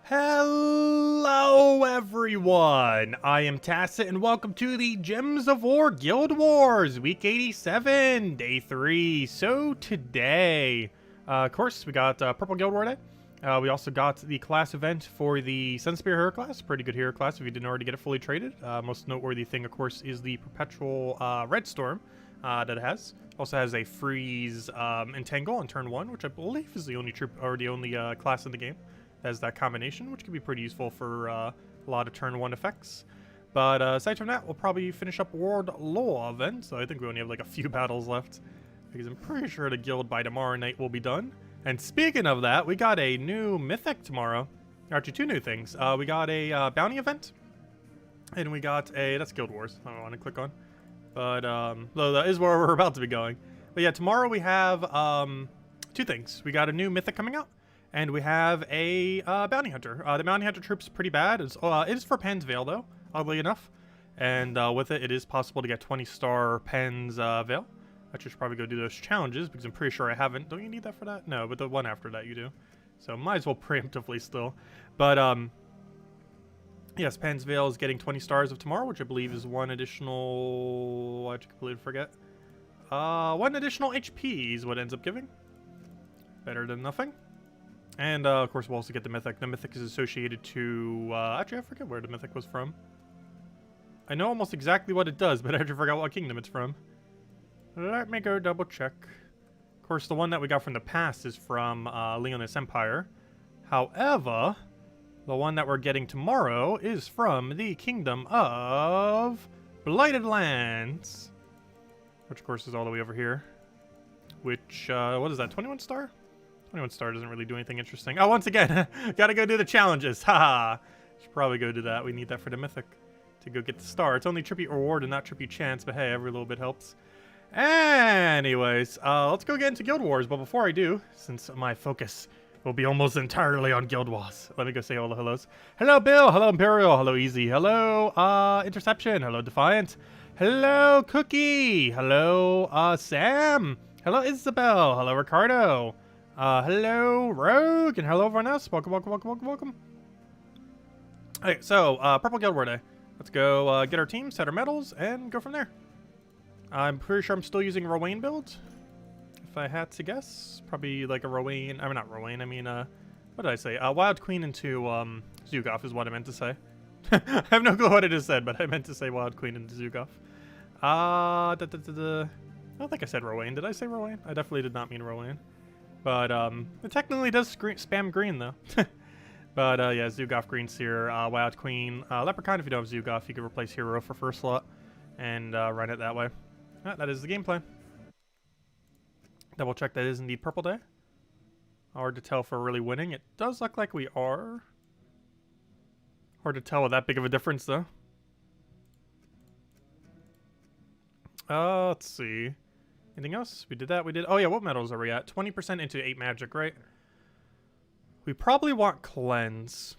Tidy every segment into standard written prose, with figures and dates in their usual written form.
Hello everyone, I am Tacit and welcome to the Gems of War Guild Wars, week 87, day 3. So today, of course, we got Purple Guild War Day. We also got the class event for the Sunspear hero class, pretty good hero class if you didn't already get it fully traded. Most noteworthy thing, of course, is the perpetual Red Storm that it has. Also has a freeze entangle on turn 1, which I believe is the only troop or the only class in the game. As that combination, which can be pretty useful for a lot of turn 1 effects. But aside from that, we'll probably finish up World Law event, so I think we only have like a few battles left, because I'm pretty sure the guild by tomorrow night will be done. And speaking of that, we got a new mythic tomorrow. Actually, two new things. We got a bounty event, and we got a, that's Guild Wars, I don't want to click on. But, though that is where we're about to be going. But yeah, tomorrow we have two things. We got a new mythic coming out. And we have a bounty hunter. The bounty hunter troop's pretty bad. It is for Penn's Veil, though, oddly enough. And with it, it is possible to get 20-star Penn's Veil. I should probably go do those challenges, because I'm pretty sure I haven't. Don't you need that for that? No, but the one after that you do. So might as well preemptively still. But, yes, Penn's Veil is getting 20 stars of tomorrow, which I believe is one additional... I completely forget. One additional HP is what it ends up giving. Better than nothing. And, of course, we'll also get the mythic. The mythic is associated to, actually, I forget where the mythic was from. I know almost exactly what it does, but I actually forgot what kingdom it's from. Let me go double check. Of course, the one that we got from the past is from, Leonis Empire. However, the one that we're getting tomorrow is from the kingdom of Blighted Lands. Which, of course, is all the way over here. Which, what is that, 21 star? 21 star doesn't really do anything interesting. Oh, once again, gotta go do the challenges. Haha. Should probably go do that. We need that for the mythic to go get the star. It's only tribute reward and not tribute chance, but hey, every little bit helps. Anyways, let's go get into Guild Wars. But before I do, since my focus will be almost entirely on Guild Wars, let me go say all the hellos. Hello, Bill. Hello, Imperial. Hello, Easy. Hello, Interception. Hello, Defiant. Hello, Cookie. Hello, Sam. Hello, Isabel. Hello, Ricardo. Hello, Rogue, and hello, everyone else. Welcome, welcome, welcome, welcome, welcome. Okay, so, Purple Guild War Day. Let's go, get our team, set our medals, and go from there. I'm pretty sure I'm still using Rowan build. If I had to guess. Probably like a Rowan, I mean, not Rowan, I mean, what did I say? Wild Queen into, Zugov is what I meant to say. I have no clue what it is said, but I meant to say Wild Queen into Zugov. I don't think I said Rowan. Did I say Rowan? I definitely did not mean Rowan. But, it technically does spam green, though. But, yeah, Zugov, Green Seer, Wild Queen, Leprechaun. If you don't have Zugov, you can replace Hero for first slot and run it that way. That is the game plan. Double check that is indeed Purple Day. Hard to tell if we're really winning. It does look like we are. Hard to tell with that big of a difference, though. Let's see. Anything else? We did that. We did. Oh, yeah. What medals are we at? 20% into 8 magic, right? We probably want cleanse.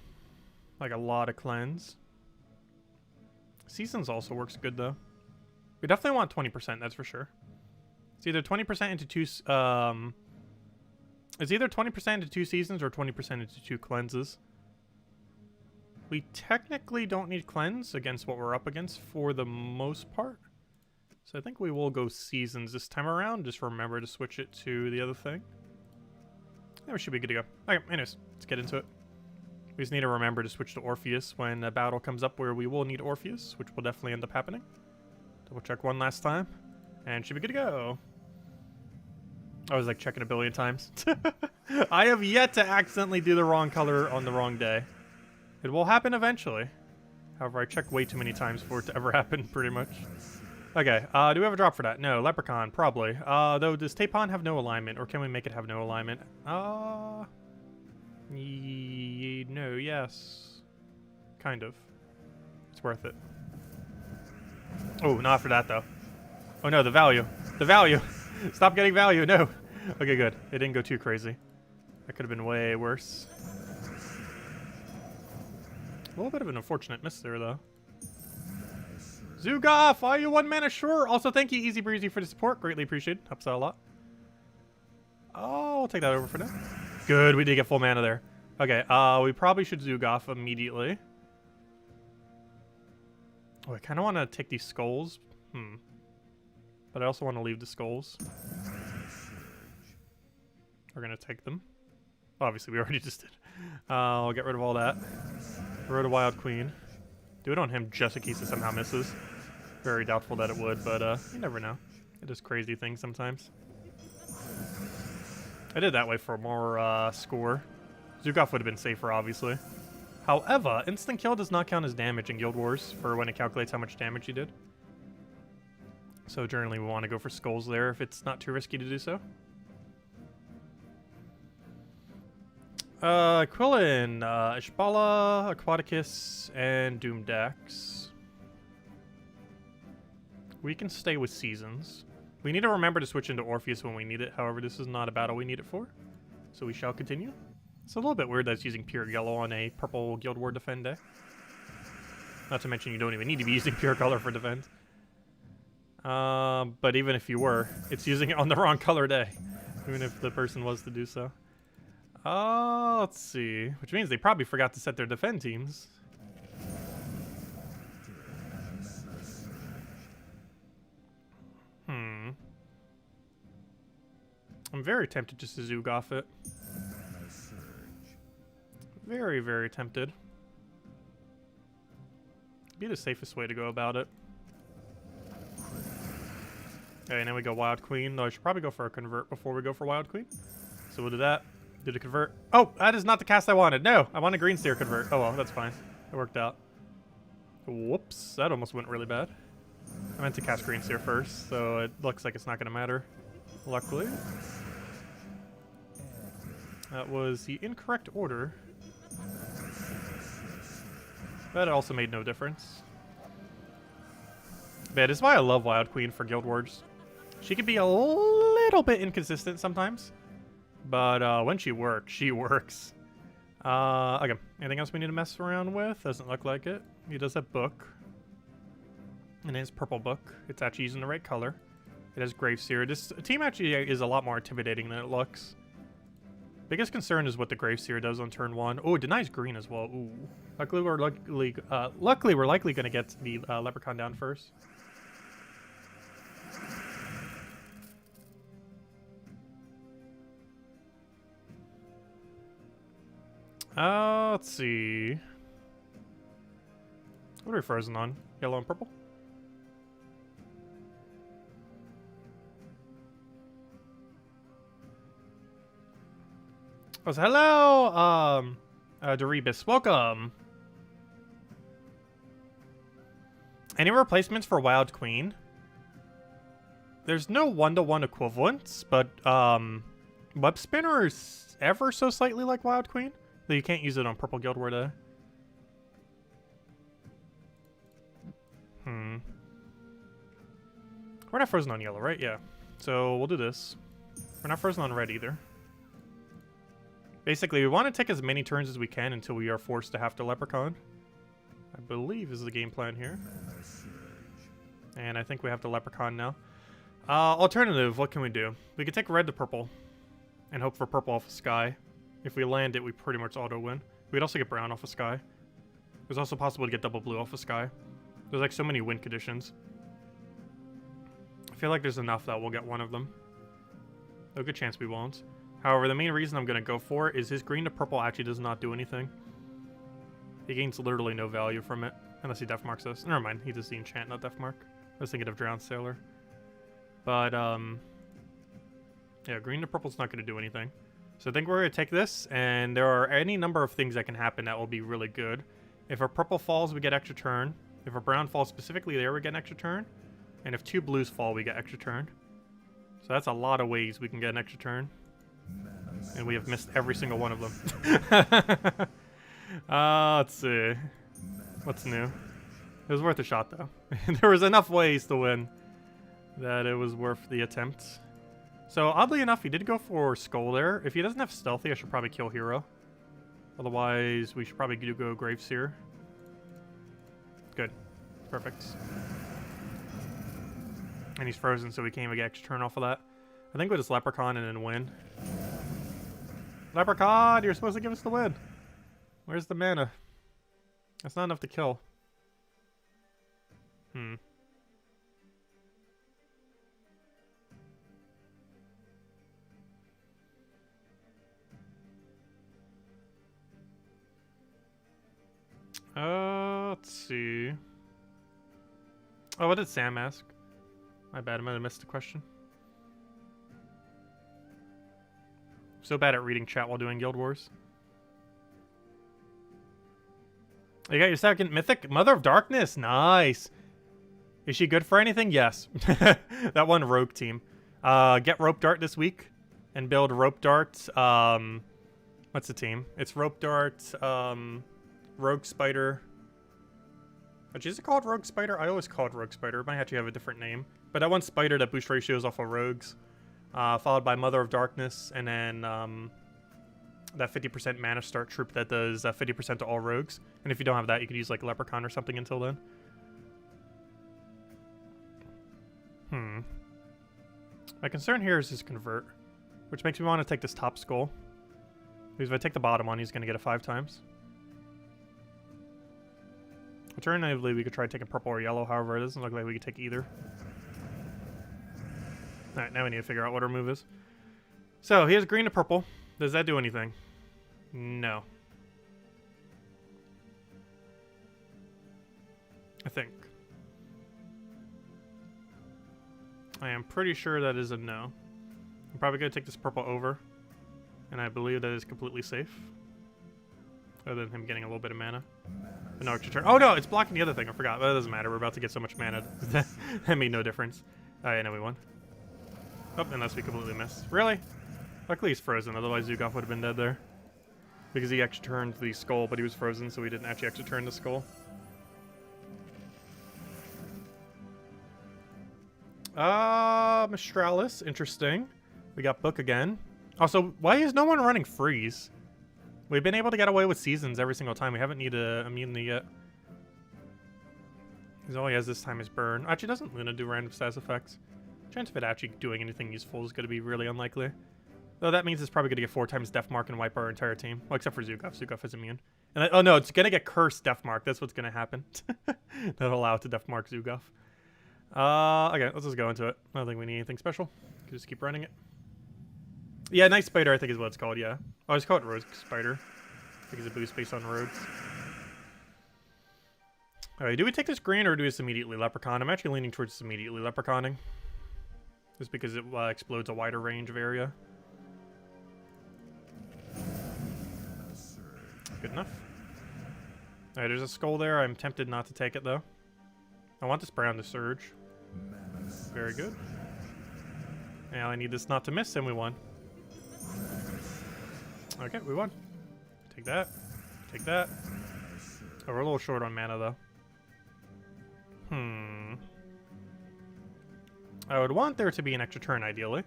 Like a lot of cleanse. Seasons also works good, though. We definitely want 20%, that's for sure. It's either 20% into 2... It's either 20% into 2 seasons or 20% into 2 cleanses. We technically don't need cleanse against what we're up against for the most part. So I think we will go seasons this time around. Just remember to switch it to the other thing. Yeah, we should be good to go. Okay, anyways, let's get into it. We just need to remember to switch to Orpheus when a battle comes up where we will need Orpheus, which will definitely end up happening. Double check one last time, and should be good to go. I was like checking a billion times. I have yet to accidentally do the wrong color on the wrong day. It will happen eventually. However, I check way too many times for it to ever happen, pretty much. Okay, do we have a drop for that? No, Leprechaun, probably. Though, does Tapon have no alignment, or can we make it have no alignment? No, yes. Kind of. It's worth it. Oh, not after that, though. Oh, no, the value. The value! Stop getting value, no! Okay, good. It didn't go too crazy. That could have been way worse. A little bit of an unfortunate miss there, though. Zugov, are you 1 mana? Sure. Also, thank you, Easy Breezy, for the support. Greatly appreciated. Helps out a lot. Oh, I'll take that over for now. Good, we did get full mana there. Okay, we probably should Zoog off immediately. Oh, I kind of want to take these skulls. But I also want to leave the skulls. We're going to take them. Obviously, we already just did. I'll get rid of all that. Get rid of Wild Queen. Do it on him just in case it somehow misses. Very doubtful that it would, but you never know. It does crazy things sometimes. I did that way for more score. Zoogoff would have been safer, obviously. However, instant kill does not count as damage in Guild Wars for when it calculates how much damage you did. So generally we want to go for skulls there if it's not too risky to do so. Quillin, Ishbala, Aquaticus, and Doomdax. We can stay with Seasons. We need to remember to switch into Orpheus when we need it. However, this is not a battle we need it for. So we shall continue. It's a little bit weird that it's using pure yellow on a purple Guild War defend day. Not to mention you don't even need to be using pure color for defend. But even if you were, it's using it on the wrong color day. Even if the person was to do so. Let's see. Which means they probably forgot to set their defend teams. I'm very tempted just to Zoog off it. Very, very tempted. Be the safest way to go about it. Okay, now we go Wild Queen. Though I should probably go for a convert before we go for Wild Queen. So we'll do that. Do the convert. Oh, that is not the cast I wanted. No, I want a green steer convert. Oh well, that's fine. It worked out. Whoops, that almost went really bad. I meant to cast green steer first, so it looks like it's not going to matter. Luckily. That was the incorrect order. But it also made no difference. But this is why I love Wild Queen for Guild Wars. She can be a little bit inconsistent sometimes. But when she works, she works. Okay, anything else we need to mess around with? Doesn't look like it. He does have book. And his purple book. It's actually using the right color. It has Graveseer. This team actually is a lot more intimidating than it looks. Biggest concern is what the Graveseer does on turn 1. Oh, it denies green as well. Ooh. Luckily we're likely going to get the Leprechaun down first. Let's see. What are we frozen on? Yellow and purple? Oh, so hello, Dorebus. Welcome. Any replacements for Wild Queen? There's no one-to-one equivalents, but Web Spinner is ever so slightly like Wild Queen, though you can't use it on Purple Guild War Day. We're not frozen on yellow, right? Yeah. So we'll do this. We're not frozen on red either. Basically, we want to take as many turns as we can until we are forced to have to Leprechaun. I believe is the game plan here. And I think we have to Leprechaun now. Alternative, what can we do? We could take red to purple and hope for purple off of sky. If we land it, we pretty much auto-win. We'd also get brown off of sky. There's also possible to get double blue off of sky. There's like so many win conditions. I feel like there's enough that we'll get one of them. No good chance we won't. However, the main reason I'm going to go for is his green to purple actually does not do anything. He gains literally no value from it. Unless he deathmarks us. Never mind, he does the enchant, not deathmark. I was thinking of Drowned Sailor. But, yeah, green to purple's not going to do anything. So I think we're going to take this, and there are any number of things that can happen that will be really good. If a purple falls, we get extra turn. If a brown falls specifically there, we get an extra turn. And if 2 blues fall, we get extra turn. So that's a lot of ways we can get an extra turn. And we have missed every single one of them. Let's see. What's new? It was worth a shot, though. There was enough ways to win that it was worth the attempt. So, oddly enough, he did go for Skull there. If he doesn't have Stealthy, I should probably kill Hero. Otherwise, we should probably go Graveseer. Good. Perfect. And he's frozen, so we can't even get extra turn off of that. I think we'll just Leprechaun and then win. Leprechaun, you're supposed to give us the win. Where's the mana? That's not enough to kill. Let's see. Oh, what did Sam ask? My bad, I might have missed the question. So bad at reading chat while doing Guild Wars. You got your second mythic? Mother of Darkness. Nice. Is she good for anything? Yes. That one rogue team. Get Rope Dart this week and build Rope Dart. What's the team? It's Rope Dart, Rogue Spider. Which is it called Rogue Spider? I always call it Rogue Spider. It might actually have a different name. But that one spider that boost ratios off of rogues. Followed by Mother of Darkness, and then that 50% mana start troop that does 50% to all rogues. And if you don't have that, you could use like Leprechaun or something until then. My concern here is his convert, which makes me want to take this top skull. Because if I take the bottom one, he's going to get it 5 times. Alternatively, we could try taking purple or yellow. However, it doesn't look like we could take either. Alright, now we need to figure out what our move is. So, he has green to purple. Does that do anything? No. I think. I am pretty sure that is a no. I'm probably going to take this purple over. And I believe that is completely safe. Other than him getting a little bit of mana. But no extra turn. Oh no, it's blocking the other thing. I forgot. But that doesn't matter. We're about to get so much mana. That made no difference. Alright, now we won. Oh, unless we completely missed. Really? Luckily he's frozen. Otherwise Zugaf would have been dead there. Because he extra turned the skull, but he was frozen, so we didn't actually extra turn the skull. Mistralis. Interesting. We got Book again. Also, why is no one running Freeze? We've been able to get away with Seasons every single time. We haven't needed a immunity yet. Because all he has this time is Burn. Actually, doesn't Luna do random status effects? Chance of it actually doing anything useful is going to be really unlikely. Though that means it's probably going to get 4 times Death Mark and wipe our entire team. Well, except for Zugaf. Zugaf is immune. And oh no, it's going to get Cursed Death Mark. That's what's going to happen. That'll allow it to Death Mark Zugaf. Okay, let's just go into it. I don't think we need anything special. Can just keep running it. Yeah, Night Spider I think is what it's called, yeah. Oh, I just call it Rogue Spider. Because it boosts based on rogues. Alright, do we take this green or do we just immediately Leprechaun? I'm actually leaning towards just immediately Leprechauning. Just because it explodes a wider range of area. Good enough. Alright, there's a skull there. I'm tempted not to take it, though. I want this brown to surge. Very good. Now I need this not to miss, and we won. Okay, we won. Take that. Take that. Oh, we're a little short on mana, though. I would want there to be an extra turn, ideally.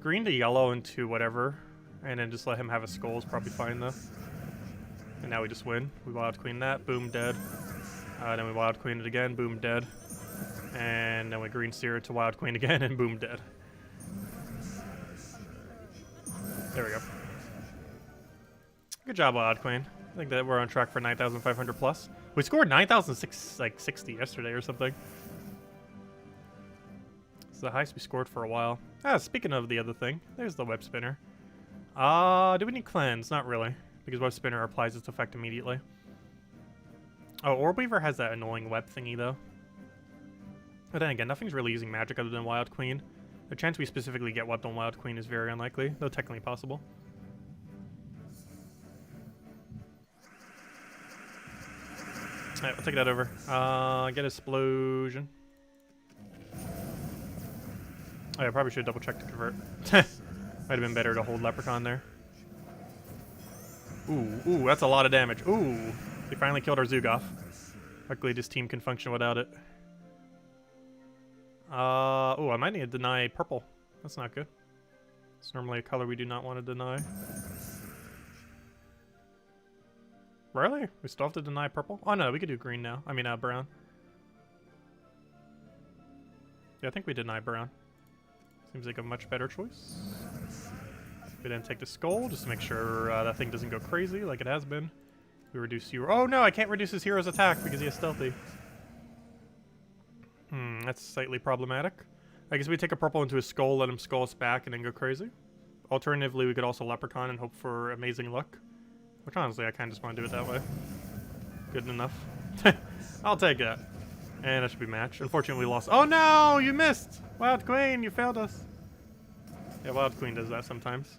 Green to yellow into whatever, and then just let him have a skull is probably fine, though. And now we just win. We Wild Queen that, boom, dead. Then we Wild Queen it again, boom, dead. And then we Green Seer it to Wild Queen again, and boom, dead. There we go. Good job, Wild Queen. I think that we're on track for 9,500 plus. We scored 9,060 yesterday or something. It's the highest we scored for a while. Speaking of the other thing, there's the Web Spinner. Do we need Cleanse? Not really, because Web Spinner applies its effect immediately. Oh, Orb Weaver has that annoying web thingy, though. But then again, nothing's really using magic other than Wild Queen. The chance we specifically get webbed on Wild Queen is very unlikely, though technically possible. Alright, we'll take that over. Get Explosion. Oh, yeah, I probably should double check to convert. Might have been better to hold Leprechaun there. Ooh, that's a lot of damage. Ooh, we finally killed our Zugaf. Luckily, this team can function without it. Oh, I might need to deny purple. That's not good. It's normally a color we do not want to deny. Really? We still have to deny purple? Oh no, we could do green now. I mean, brown. Yeah, I think we deny brown. Seems like a much better choice. We then take the skull just to make sure that thing doesn't go crazy like it has been. We reduce hero. Oh no, I can't reduce his hero's attack because he has stealthy. That's slightly problematic. I guess we take a purple into his skull, let him skull us back, and then go crazy. Alternatively, we could also leprechaun and hope for amazing luck. Which honestly, I kind of just want to do it that way. Good enough. I'll take that. And that should be matched. Unfortunately, we lost. Oh no, you missed! Wild Queen, you failed us. Yeah, Wild Queen does that sometimes.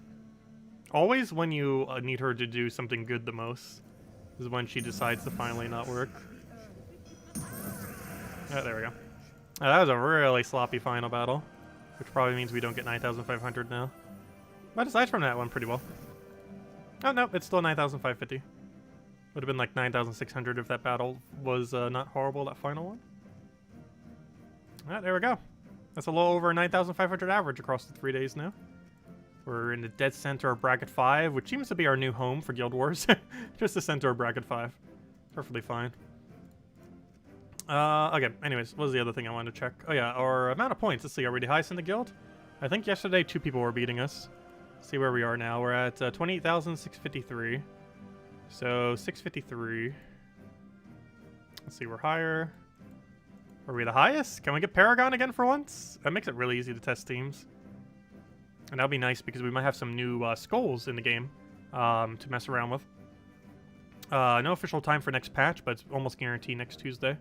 Always when you need her to do something good the most is when she decides to finally not work. Oh, there we go. Oh, that was a really sloppy final battle, which probably means we don't get 9,500 now. But aside from that, went pretty well. Oh no, it's still 9,550. Would have been like 9,600 if that battle was not horrible, that final one. Alright, there we go. That's a little over 9,500 average across the 3 days now. We're in the dead center of bracket 5, which seems to be our new home for Guild Wars. Just the center of bracket 5. Perfectly fine. Okay, anyways, what was the other thing I wanted to check? Oh yeah, our amount of points. Let's see, are we the highest in the guild? I think yesterday 2 people were beating us. Let's see where we are now. We're at 28,653. So, 653. Let's see, we're higher. Are we the highest? Can we get Paragon again for once? That makes it really easy to test teams. And that'll be nice because we might have some new skulls in the game to mess around with. No official time for next patch, but it's almost guaranteed next Tuesday.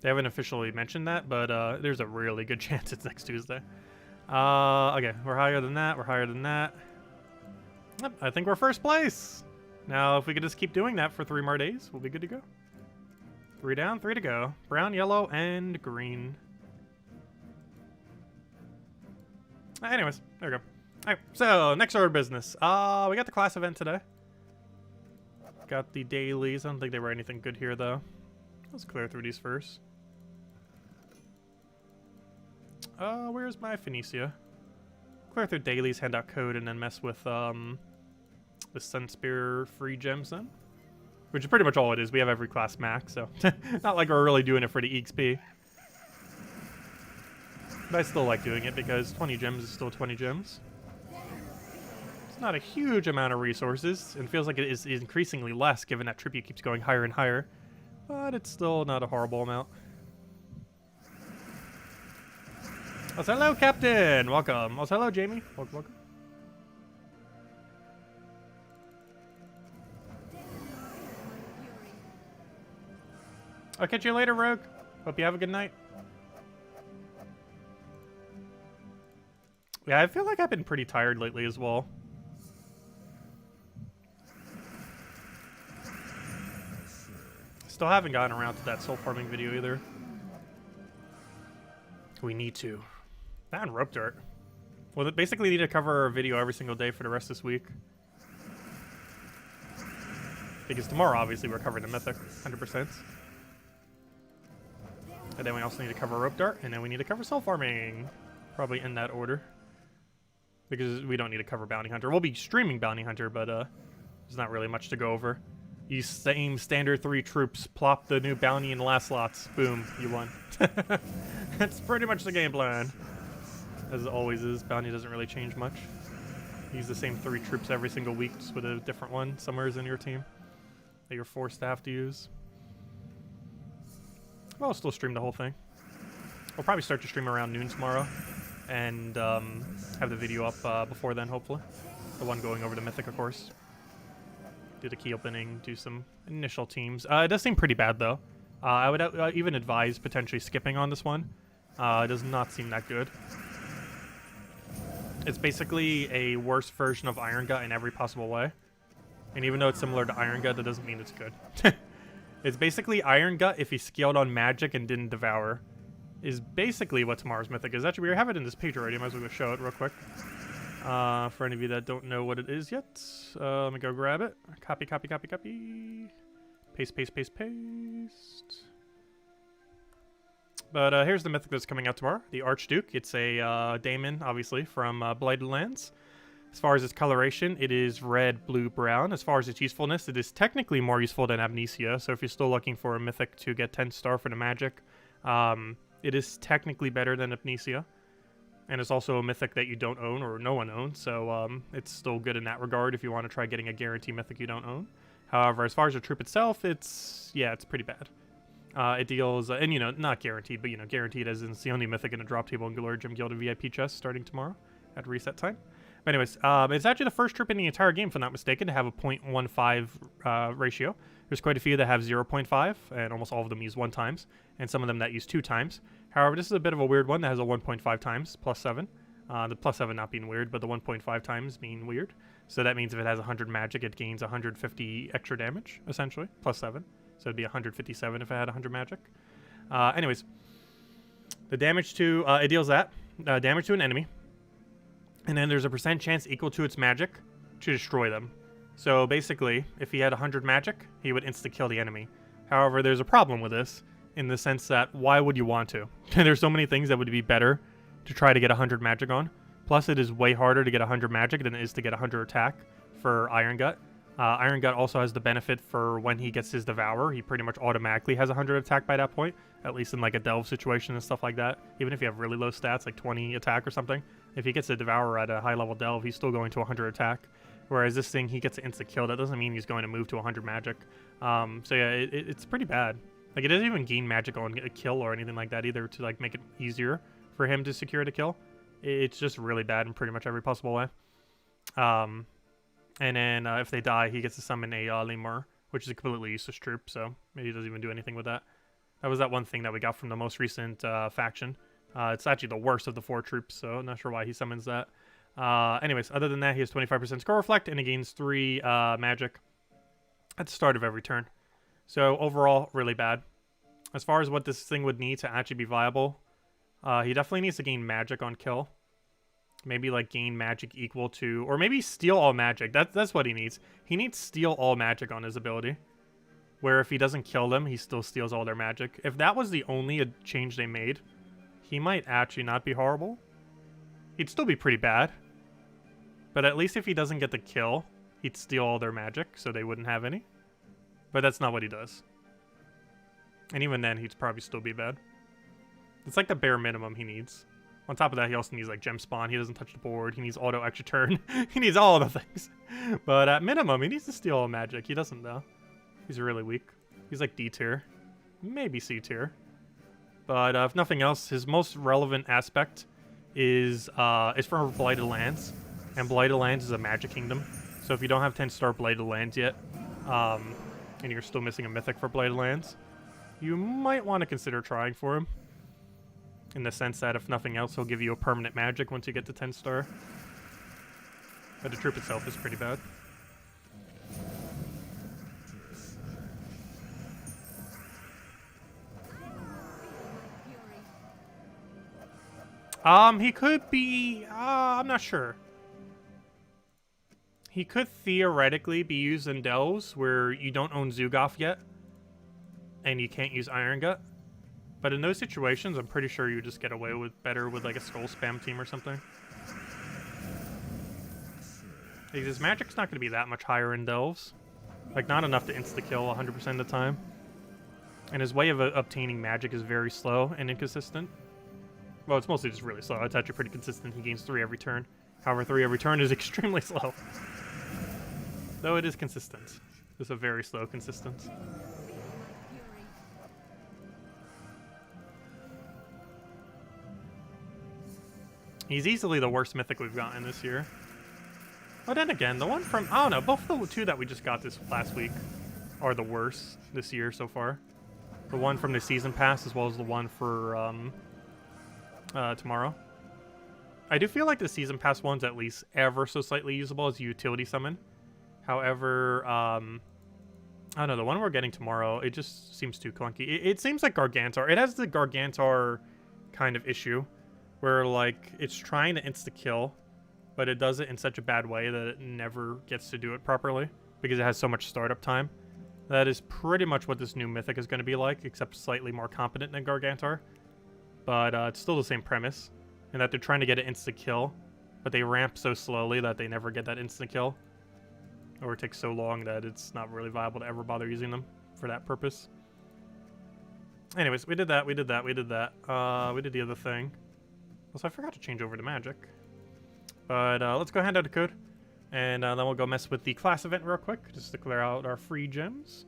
They haven't officially mentioned that, but there's a really good chance it's next Tuesday. Okay, we're higher than that. We're higher than that. Yep, I think we're first place. Now, if we could just keep doing that for 3 more days, we'll be good to go. 3 down, 3 to go. Brown, yellow, and green. Anyways, there we go. Alright, so next order of business. We got the class event today. Got the dailies. I don't think they were anything good here, though. Let's clear through these first. Where's my Phoenicia? Clear through dailies, hand out code, and then mess with the Sunspear free gems then. Which is pretty much all it is. We have every class max, so not like we're really doing it for the EXP. But I still like doing it because 20 gems is still 20 gems. It's not a huge amount of resources, and feels like it is increasingly less given that tribute keeps going higher and higher. But it's still not a horrible amount. Oh, hello, Captain! Welcome. Oh, hello, Jamie. Welcome, welcome. I'll catch you later, Rogue. Hope you have a good night. Yeah, I feel like I've been pretty tired lately as well. Still haven't gotten around to that soul farming video either. We need to. That and rope dart. Well, basically need to cover a video every single day for the rest of this week. Because tomorrow, obviously, we're covering the mythic, 100%. And then we also need to cover rope dart, and then we need to cover soul farming. Probably in that order. Because we don't need to cover bounty hunter. We'll be streaming bounty hunter, but there's not really much to go over. You same standard 3 troops, plop the new bounty in the last slots. Boom, you won. That's pretty much the game plan. As it always is, bounty doesn't really change much. Use the same 3 troops every single week, just with a different one somewhere in your team that you're forced to have to use. Well, I'll still stream the whole thing. We'll probably start to stream around noon tomorrow, and have the video up before then, hopefully. The one going over to Mythic, of course. Do the key opening, do some initial teams. It does seem pretty bad, though. I would even advise potentially skipping on this one. It does not seem that good. It's basically a worse version of Iron Gut in every possible way. And even though it's similar to Iron Gut, that doesn't mean it's good. It's basically Iron Gut if he scaled on magic and didn't devour. Is basically what tomorrow's mythic is. Actually, we have it in this page already. I might as well go show it real quick. For any of you that don't know what it is yet. Let me go grab it. Copy, copy, copy, copy. Paste, paste, paste, paste. But here's the mythic that's coming out tomorrow. The Archduke. It's a daemon, obviously, from Blighted Lands. As far as its coloration, it is red, blue, brown. As far as its usefulness, it is technically more useful than Amnesia. So if you're still looking for a mythic to get 10 star for the magic, it is technically better than Amnesia. And it's also a mythic that you don't own or no one owns, so it's still good in that regard if you want to try getting a guarantee mythic you don't own. However, as far as the troop itself, it's pretty bad. It deals, and you know, not guaranteed, but you know, guaranteed as in it's the only mythic in a drop table in Glory Gem Guild and VIP chest starting tomorrow at reset time. But anyways, it's actually the first troop in the entire game, if I'm not mistaken, to have a 0.15 ratio. There's quite a few that have 0.5, and almost all of them use 1 times, and some of them that use 2 times. However, this is a bit of a weird one that has a 1.5 times, plus 7. The plus 7 not being weird, but the 1.5 times being weird. So that means if it has 100 magic, it gains 150 extra damage, essentially, plus 7. So it'd be 157 if it had 100 magic. Anyways, the damage to, it deals that, damage to an enemy. And then there's a % chance equal to its magic to destroy them. So basically, if he had 100 magic, he would insta-kill the enemy. However, there's a problem with this, in the sense that, why would you want to? There's so many things that would be better to try to get 100 magic on. Plus, it is way harder to get 100 magic than it is to get 100 attack for Iron Gut. Iron Gut also has the benefit for when he gets his Devour, he pretty much automatically has 100 attack by that point, at least in like a Delve situation and stuff like that. Even if you have really low stats, like 20 attack or something, if he gets a Devour at a high level Delve, he's still going to 100 attack. Whereas this thing, he gets an insta-kill. That doesn't mean he's going to move to 100 magic. So yeah, it's pretty bad. Like, it doesn't even gain magic on a kill or anything like that either to like make it easier for him to secure the kill. It's just really bad in pretty much every possible way. And then if they die, he gets to summon a Lemur, which is a completely useless troop, so maybe he doesn't even do anything with that. That was that one thing that we got from the most recent faction. It's actually the worst of the 4 troops, so I'm not sure why he summons that. Anyways, other than that, he has 25% score reflect, and he gains 3 magic at the start of every turn. So overall, really bad. As far as what this thing would need to actually be viable, he definitely needs to gain magic on kill. Maybe like gain magic equal to, or maybe steal all magic. That's what he needs. He needs steal all magic on his ability, where if he doesn't kill them, he still steals all their magic. If that was the only change they made, he might actually not be horrible. He'd still be pretty bad, but at least if he doesn't get the kill, he'd steal all their magic, so they wouldn't have any. But that's not what he does. And even then, he'd probably still be bad. It's like the bare minimum he needs. On top of that, he also needs like gem spawn. He doesn't touch the board. He needs auto extra turn. He needs all the things. But at minimum, he needs to steal all magic. He doesn't though. He's really weak. He's like D tier, maybe C tier. But if nothing else, his most relevant aspect is for Blighted Lands, and Blighted Lands is a magic kingdom. So if you don't have 10-star Blighted Lands yet, and you're still missing a mythic for Blighted Lands, you might want to consider trying for him. In the sense that, if nothing else, he'll give you a permanent magic once you get to 10-star. But the troop itself is pretty bad. He could be, I'm not sure. He could theoretically be used in Delves where you don't own Zugoff yet, and you can't use Iron Gut. But in those situations, I'm pretty sure you just get away with better with like a skull spam team or something. Because his magic's not going to be that much higher in Delves. Like, not enough to insta-kill 100% of the time. And his way of obtaining magic is very slow and inconsistent. Well, it's mostly just really slow. It's actually pretty consistent. He gains 3 every turn. However, 3 every turn is extremely slow. Though it is consistent. Just a very slow consistent. He's easily the worst mythic we've gotten this year. But then again, the one from, I don't know, both the 2 that we just got this last week are the worst this year so far. The one from the season pass as well as the one for tomorrow. I do feel like the season pass one's at least ever so slightly usable as a utility summon. However, I don't know, the one we're getting tomorrow, it just seems too clunky. It seems like Gargantar. It has the Gargantar kind of issue, where like it's trying to insta-kill, but it does it in such a bad way that it never gets to do it properly because it has so much startup time. That is pretty much what this new mythic is going to be like, except slightly more competent than Gargantar. But it's still the same premise, in that they're trying to get an insta-kill, but they ramp so slowly that they never get that insta-kill. Or it takes so long that it's not really viable to ever bother using them for that purpose. Anyways, we did that, we did that, we did that. We did the other thing. Also, I forgot to change over to magic. But let's go hand out a code. And then we'll go mess with the class event real quick, just to clear out our free gems.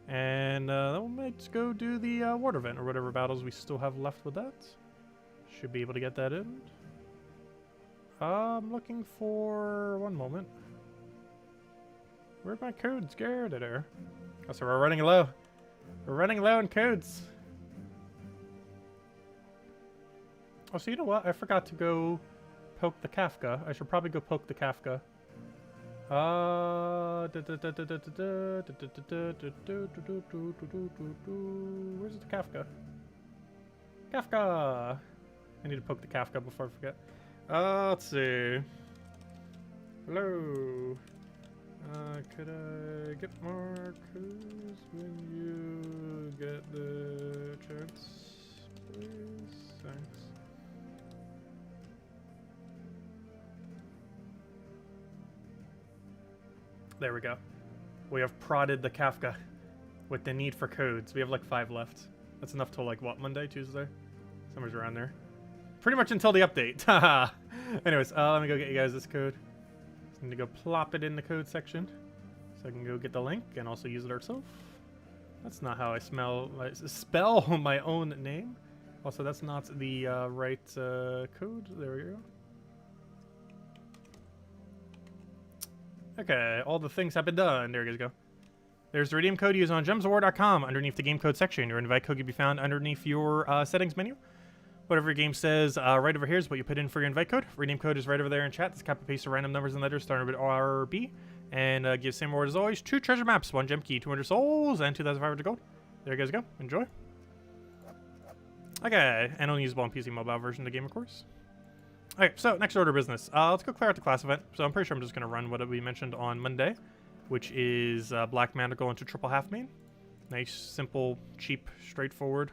And then we might go do the water event or whatever battles we still have left with that. Should be able to get that in. I'm looking for... one moment. Where'd my codes go? There. Oh, so we're running low. We're running low on codes. Oh, so you know what? I forgot to go poke the Kafka. I should probably go poke the Kafka. Where's the Kafka? Kafka! I need to poke the Kafka before I forget. Let's see. Hello. Could I get more clues when you get the chance, please? Thanks. There we go. We have prodded the Kafka with the need for codes. We have like 5 left. That's enough till like what, Monday, Tuesday? Somewhere's around there. Pretty much until the update. Haha. Anyways, let me go get you guys this code. Just need to go plop it in the code section so I can go get the link and also use it ourselves. That's not how I spell my own name. Also, that's not the right code. There we go. Okay, all the things have been done. There you guys go. There's the redeem code used on gemsofwar.com underneath the game code section. Your invite code can be found underneath your settings menu. Whatever your game says right over here is what you put in for your invite code. Redeem code is right over there in chat. Just copy paste of random numbers and letters starting with RB. And give same reward as always. 2 treasure maps, 1 gem key, 200 souls, and 2,500 gold. There you guys go. Enjoy. Okay, and only usable on PC mobile version of the game, of course. Okay, so next order of business. Let's go clear out the class event. So I'm pretty sure I'm just going to run what we mentioned on Monday, which is Black Mana go into triple half main. Nice, simple, cheap, straightforward.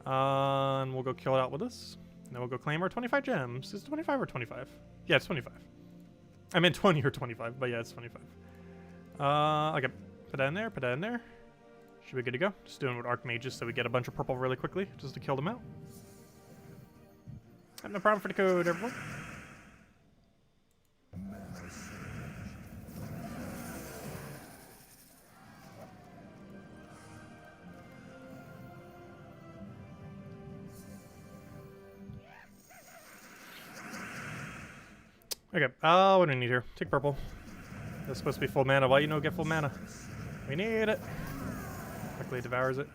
And we'll go kill it out with this. Then we'll go claim our 25 gems. Is it 25 or 25? Yeah, it's 25. I meant 20 or 25, but yeah, it's 25. Okay, put that in there, put that in there. Should be good to go. Just doing with Archmages so we get a bunch of purple really quickly, just to kill them out. No problem for the code, everyone. Okay, what do we need here? Take purple. That's supposed to be full mana. Why you don't get full mana? We need it. Luckily it devours it.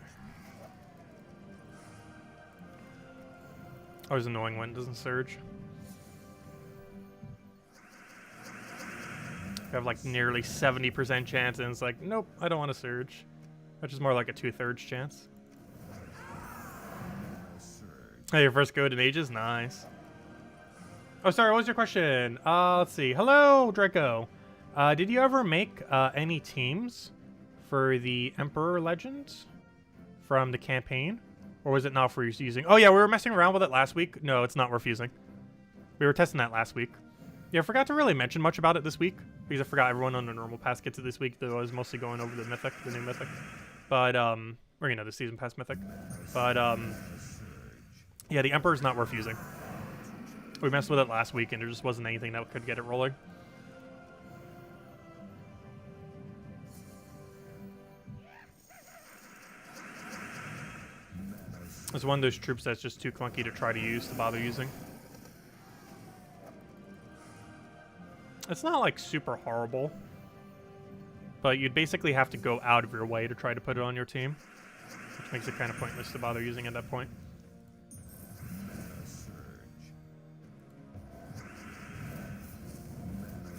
Always annoying when it doesn't surge. I have like nearly 70% chance and it's like, nope, I don't want to surge. Which is more like a 2/3 chance. Hey, your first go to mages? Nice. Oh, sorry, what was your question? Let's see. Hello, Draco. Did you ever make any teams for the Emperor Legend from the campaign? Or was it not worth using? Oh yeah, we were messing around with it last week. No, it's not worth using. We were testing that last week. Yeah, I forgot to really mention much about it this week because I forgot everyone on the normal pass gets it this week. Though I was mostly going over the mythic, the new mythic, but or you know, the season pass mythic. But yeah, the Emperor's not worth using. We messed with it last week, and there just wasn't anything that could get it rolling. It's one of those troops that's just too clunky to try to use to bother using. It's not like super horrible, but you'd basically have to go out of your way to try to put it on your team, which makes it kind of pointless to bother using at that point.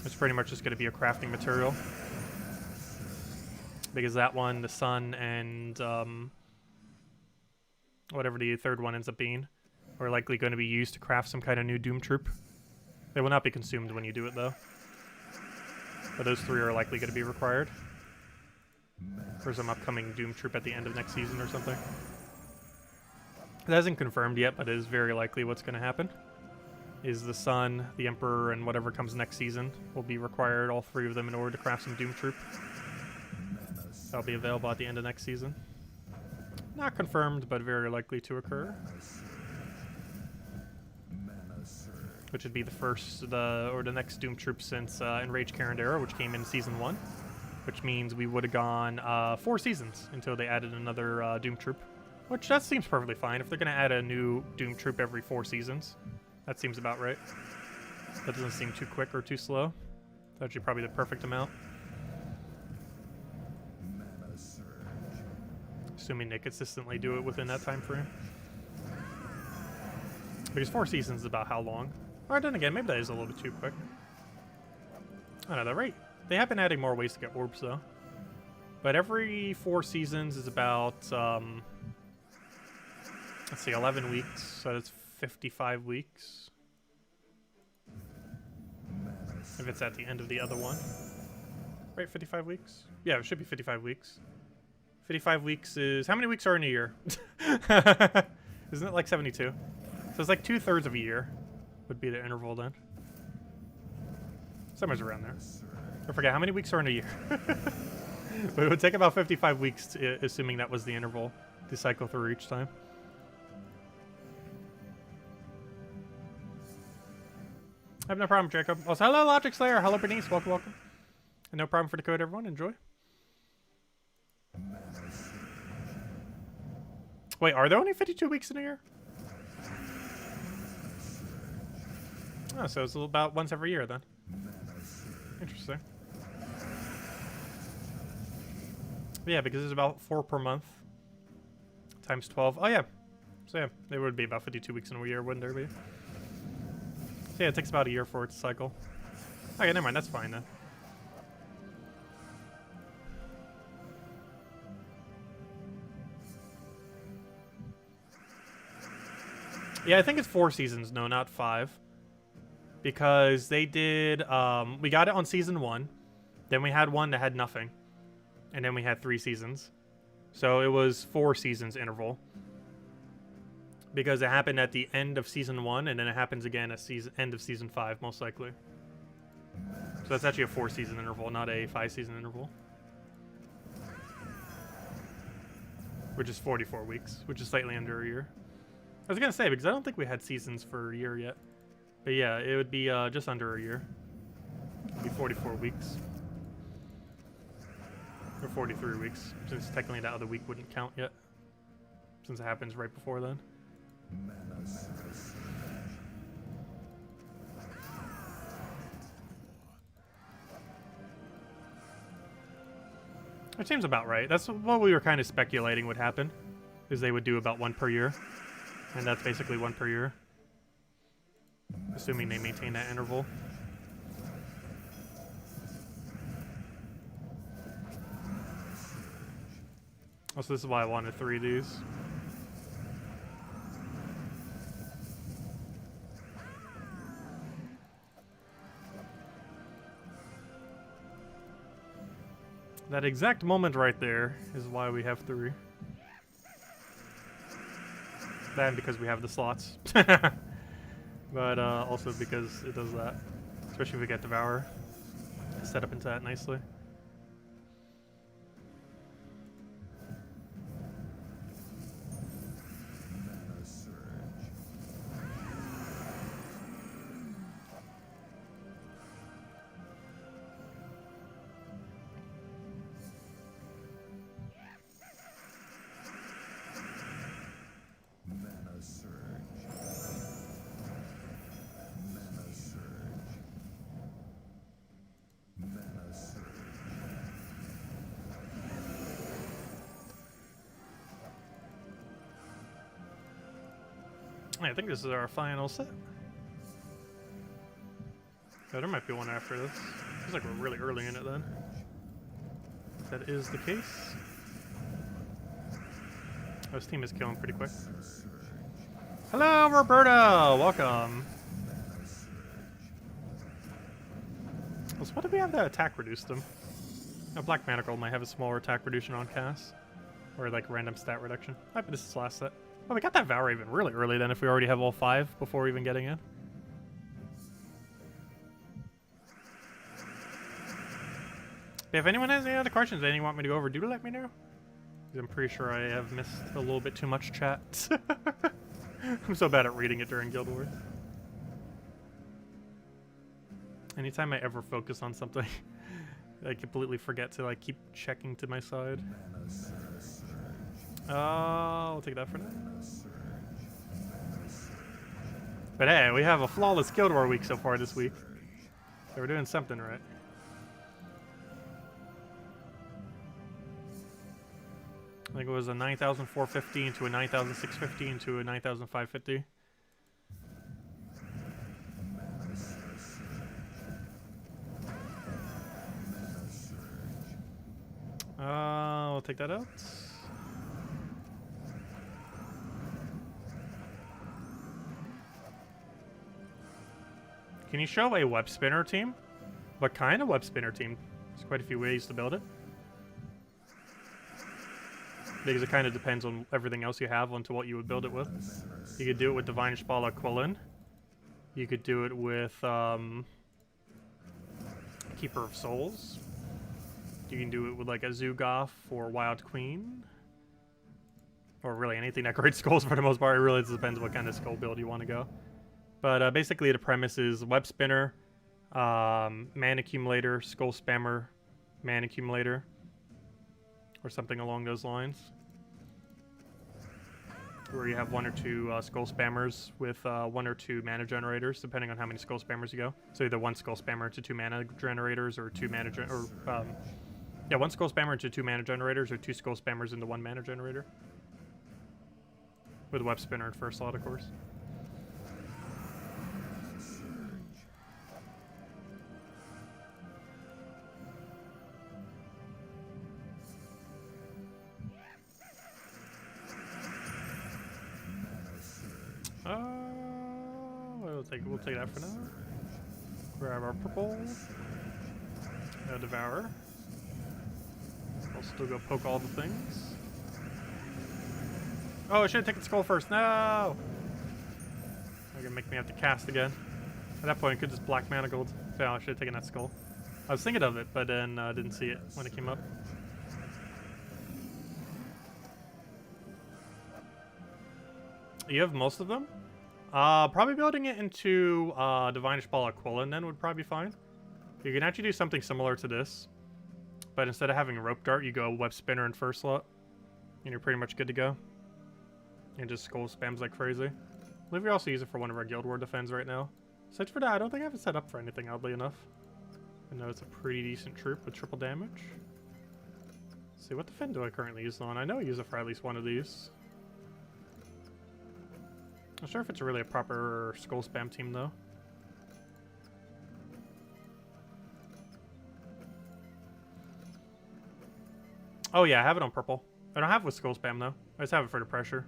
It's pretty much just going to be a crafting material, because that one, the sun, and whatever the third one ends up being, are likely going to be used to craft some kind of new Doom troop. They will not be consumed when you do it, though. But those 3 are likely going to be required for some upcoming Doom troop at the end of next season or something. It hasn't confirmed yet, but it is very likely what's going to happen. Is the Sun, the Emperor, and whatever comes next season will be required, all 3 of them, in order to craft some Doom troop. That'll be available at the end of next season. Not confirmed, but very likely to occur. which would be the first, or the next Doom Troop since Enraged Carindera, which came in Season 1, which means we would have gone 4 seasons until they added another Doom Troop, which that seems perfectly fine. If they're going to add a new Doom Troop every 4 seasons, that seems about right. That doesn't seem too quick or too slow. It's actually probably the perfect amount. Assuming they consistently do it within that time frame. Because 4 seasons is about how long? Or then again, maybe that is a little bit too quick. I don't know, right? They have been adding more ways to get orbs, though. But every 4 seasons is about, let's see, 11 weeks. So that's 55 weeks. If it's at the end of the other one. Right, 55 weeks? Yeah, it should be 55 weeks. 55 weeks is... How many weeks are in a year? Isn't it like 72? So it's like 2/3 of a year would be the interval then. Somewhere's around there. I forget, how many weeks are in a year? But it would take about 55 weeks, to, assuming that was the interval, to cycle through each time. I have no problem, Jacob. Also, hello, Logic Slayer. Hello, Bernice. Welcome, welcome. And no problem for the code, everyone. Enjoy. Wait, are there only 52 weeks in a year? Oh, so it's about once every year then. Interesting. Yeah, because it's about 4 per month. Times 12. Oh, yeah. So, yeah, there would be about 52 weeks in a year, wouldn't there be? So, yeah, it takes about a year for it to cycle. Okay, never mind. That's fine then. Yeah, I think it's 4 seasons. No, not 5. Because they did... we got it on Season 1. Then we had one that had nothing. And then we had 3 seasons. So it was 4 seasons interval. Because it happened at the end of Season 1, and then it happens again at end of Season 5, most likely. So that's actually a 4-season interval, not a 5-season interval. Which is 44 weeks, which is slightly under a year. I was going to say, because I don't think we had seasons for a year yet. But yeah, it would be just under a year. It would be 44 weeks. Or 43 weeks, since technically that other week wouldn't count yet. Since it happens right before then. It seems about right. That's what we were kind of speculating would happen. Is they would do about 1 per year. And that's basically 1 per year. Assuming they maintain that interval. Also, this is why I wanted 3 of these. That exact moment right there is why we have 3. And because we have the slots. But also because it does that. Especially if we get Devourer. Set up into that nicely. I think this is our final set. Oh, there might be one after this. Feels like we're really early in it then. If that is the case. Oh, this team is killing pretty quick. Hello, Roberto! Welcome. So what did we have that attack reduced them? Now, Black Manacle might have a smaller attack reduction on cast. Or like random stat reduction. I bet this is last set. Oh, we got that Vow Raven really early then if we already have all 5 before even getting in. If anyone has any other questions that you want me to go over, do let me know. I'm pretty sure I have missed a little bit too much chat. I'm so bad at reading it during Guild Wars. Anytime I ever focus on something, I completely forget to like keep checking to my side. I'll take that for now. But hey, we have a flawless Guild War week so far this week. So we're doing something right. I think it was a 9,415 to a 9,615 to a 9,550. We'll take that out. Can you show a web spinner team? What kind of web spinner team? There's quite a few ways to build it. Because it kind of depends on everything else you have onto what you would build it with. You could do it with Divine Spala Quillen. You could do it with Keeper of Souls. You can do it with like a Zugoff or Wild Queen. Or really anything that creates skulls for the most part. It really just depends what kind of skull build you want to go. But basically the premise is Web Spinner, Man Accumulator, Skull Spammer, Man Accumulator. Or something along those lines. Where you have one or two skull spammers with one or two mana generators, depending on how many skull spammers you go. So either one skull spammer to two mana generators, or two mana one skull spammer into two mana generators, or two skull spammers into one mana generator. With web spinner in first slot, of course. We'll take that for now. Grab our purple. Devour. I'll still go poke all the things. Oh, I should have taken skull first. No! They're gonna make me have to cast again. At that point, I could just black mana gold. So I should have taken that skull. I was thinking of it, but then didn't see it when it came up. You have most of them? Probably building it into Divine Spala Quillen then would probably be fine. You can actually do something similar to this. But instead of having Rope Dart, you go Web Spinner in first slot. And you're pretty much good to go. And just skull spams like crazy. I believe we also use it for one of our Guild War defends right now. Aside for that, I don't think I have it set up for anything, oddly enough. I know it's a pretty decent troop with triple damage. Let's see, what defend do I currently use it on? I know I use it for at least one of these. I'm not sure if it's really a proper skull spam team though. Oh yeah, I have it on purple. I don't have it with skull spam though. I just have it for the pressure.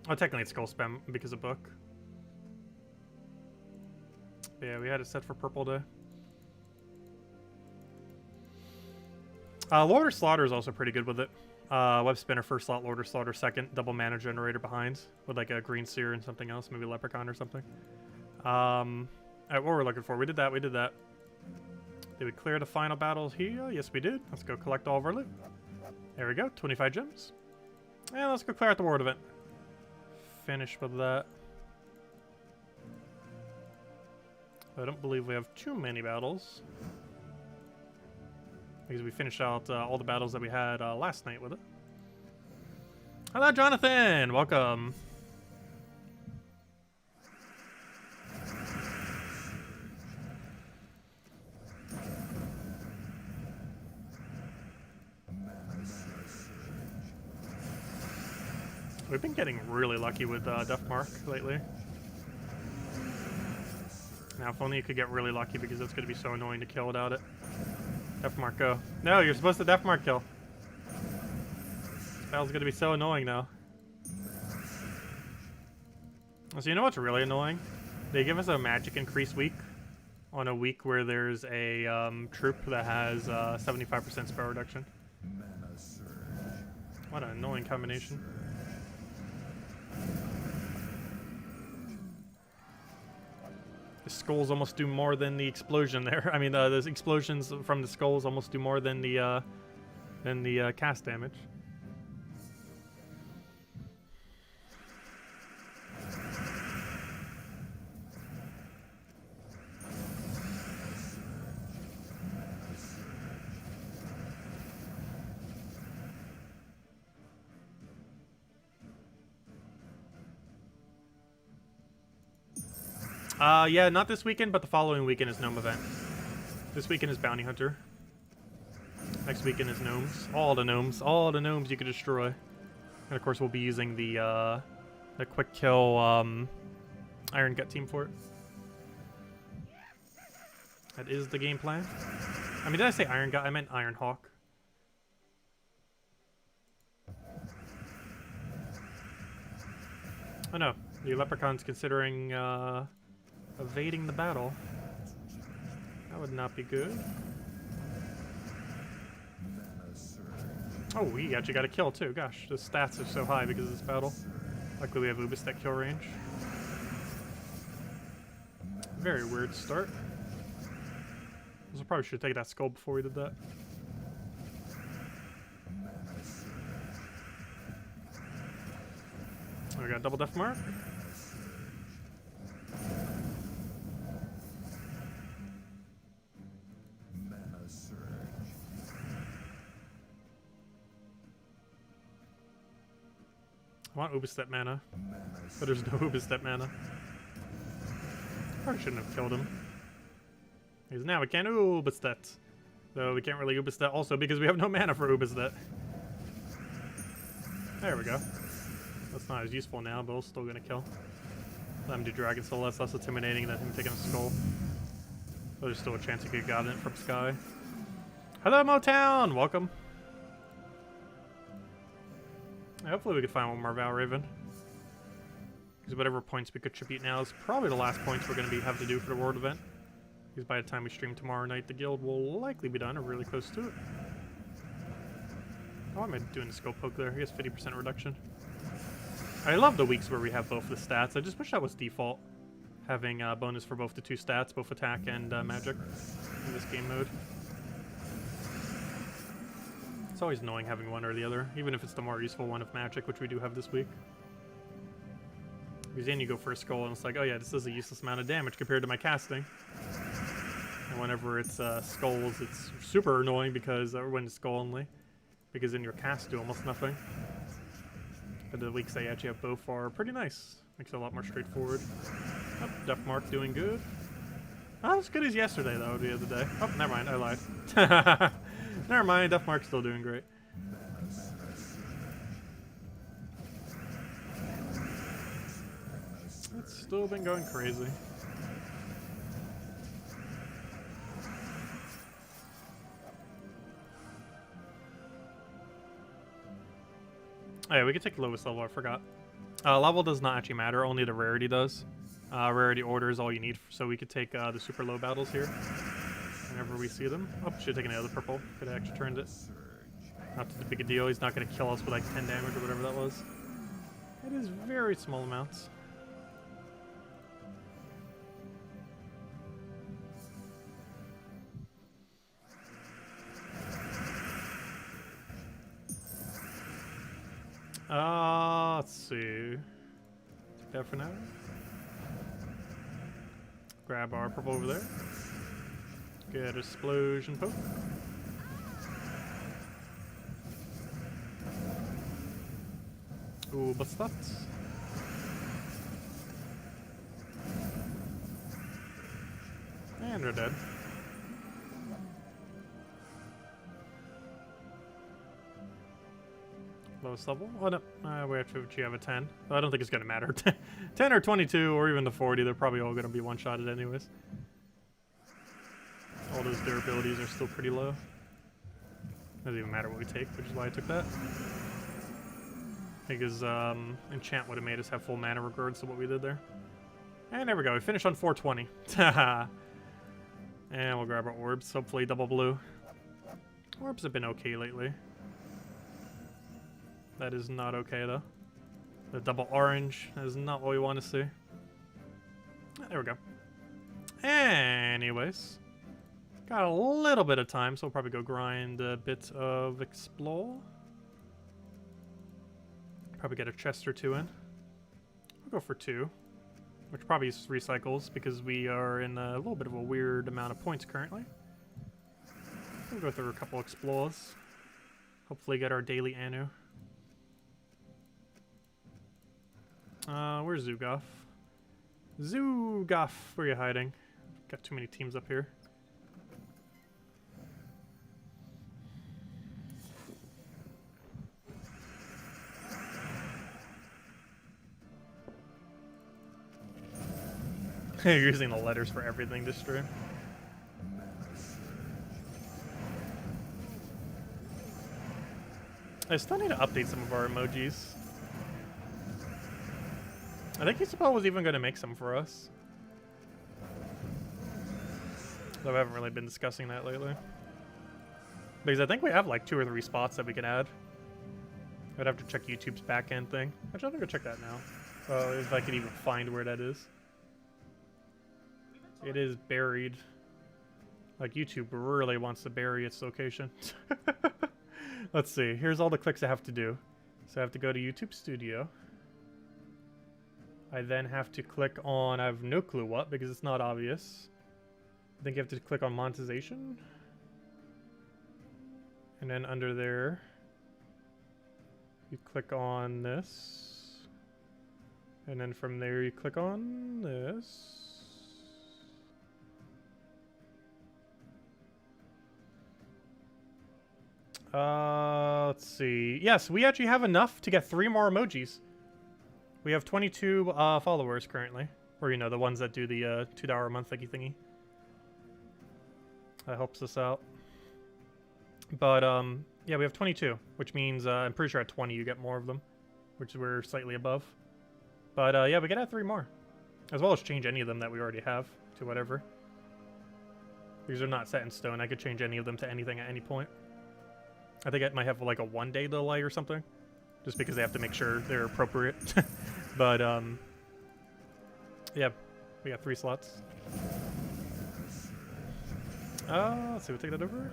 Oh, technically it's skull spam because of book. But yeah, we had it set for purple day. Lord of Slaughter is also pretty good with it. Web Spinner first slot, Lord of Slaughter second, double mana generator behind with like a green seer and something else, maybe Leprechaun or something. Alright, what we're looking for. We did that. Did we clear the final battles here? Yes, we did. Let's go collect all of our loot. There we go, 25 gems. And let's go clear out the World event. Finish with that. I don't believe we have too many battles. Because we finished out all the battles that we had last night with it. Hello, Jonathan! Welcome. We've been getting really lucky with Deathmark lately. Now, if only you could get really lucky, because it's going to be so annoying to kill without it. Deathmark, go. No, you're supposed to Deathmark kill. This battle's going to be so annoying now. So you know what's really annoying? They give us a magic increase week on a week where there's a troop that has 75% spell reduction. What an annoying combination. The skulls almost do more than the explosion there. I mean, the explosions from the skulls almost do more than the cast damage. Yeah, not this weekend, but the following weekend is Gnome event. This weekend is Bounty Hunter. Next weekend is Gnomes. All the Gnomes you could destroy. And of course we'll be using the quick kill Iron Gut team for it. That is the game plan. I mean, did I say Iron Gut? I meant Iron Hawk. Oh no, the Leprechaun's considering evading the battle. That would not be good. Oh, he actually got a kill too. Gosh, the stats are so high because of this battle. Luckily we have Ubis that kill range. Very weird start. I probably should have taken that skull before we did that. We got double def mark. I want Ubistep mana, but there's no Ubistep mana. Probably shouldn't have killed him. Because now we can't Ubistep. Though we can't really Ubistep also because we have no mana for Ubistep. There we go. That's not as useful now, but we're still gonna kill. Let him do Dragon Soul, that's less intimidating than him taking a skull. But there's still a chance he could have gotten it from Sky. Hello, Motown! Welcome. Hopefully we can find one more Val Raven. Because whatever points we could tribute now is probably the last points we're going to have to do for the World event. Because by the time we stream tomorrow night, the guild will likely be done or really close to it. Oh, am I doing the scope poke there? He has 50% reduction. I love the weeks where we have both the stats. I just wish that was default. Having bonus for both the two stats, both attack and magic in this game mode. It's always annoying having one or the other, even if it's the more useful one of magic, which we do have this week. Because then you go for a skull and it's like, oh yeah, this is a useless amount of damage compared to my casting. And whenever it's skulls, it's super annoying because, when it's skull only, because then your casts do almost nothing. But the weeks I actually have both are pretty nice. Makes it a lot more straightforward. Oh, Def Mark doing good. Not as good as yesterday though, the other day. Oh, never mind, I lied. Never mind, Def Mark's still doing great. It's still been going crazy. Oh yeah, we can take the lowest level, I forgot. Level does not actually matter, only the rarity does. Rarity order is all you need, so we could take the super low battles here. Whenever we see them. Oh, should have taken the other purple. Could have actually turned it. Not too big a deal. He's not going to kill us with like 10 damage or whatever that was. It is very small amounts. Let's see. Take that for now. Grab our purple over there. Get explosion poke. Ooh, what's that? And we're dead. Lowest level? Oh no, we actually have a 10. But I don't think it's going to matter. 10 or 22 or even the 40, they're probably all going to be one-shotted anyways. All those durabilities are still pretty low. Doesn't even matter what we take, which is why I took that. Because enchant would have made us have full mana regardless of what we did there. And there we go, we finished on 420. And we'll grab our orbs, hopefully double blue. Orbs have been okay lately. That is not okay though. The double orange is not what we want to see. There we go. Anyways. Got a little bit of time, so we'll probably go grind a bit of Explore. Probably get a chest or two in. We'll go for 2, which probably is recycles because we are in a little bit of a weird amount of points currently. We'll go through a couple Explores. Hopefully get our daily Anu. Where's Zugoff? Zoogoff, where are you hiding? Got too many teams up here. You're using the letters for everything this stream. I still need to update some of our emojis. I think Isabel was even going to make some for us. Though I haven't really been discussing that lately. Because I think we have like 2 or 3 spots that we can add. I'd have to check YouTube's backend thing. Actually, I'm going to go check that now. If I could even find where that is. It is buried. Like, YouTube really wants to bury its location. Let's see. Here's all the clicks I have to do. So I have to go to YouTube Studio. I then have to click on... I have no clue what, because it's not obvious. I think you have to click on monetization. And then under there, you click on this. And then from there, you click on this. Let's see. Yes, we actually have enough to get 3 more emojis. We have 22 followers currently. Or, you know, the ones that do the $2 a month thingy. That helps us out. But, yeah, we have 22, which means I'm pretty sure at 20 you get more of them, which we're slightly above. But, yeah, we can add 3 more. As well as change any of them that we already have to whatever. These are not set in stone. I could change any of them to anything at any point. I think it might have like a 1-day delay or something, just because they have to make sure they're appropriate. But yeah, we got 3 slots. Let's see, we'll take that over.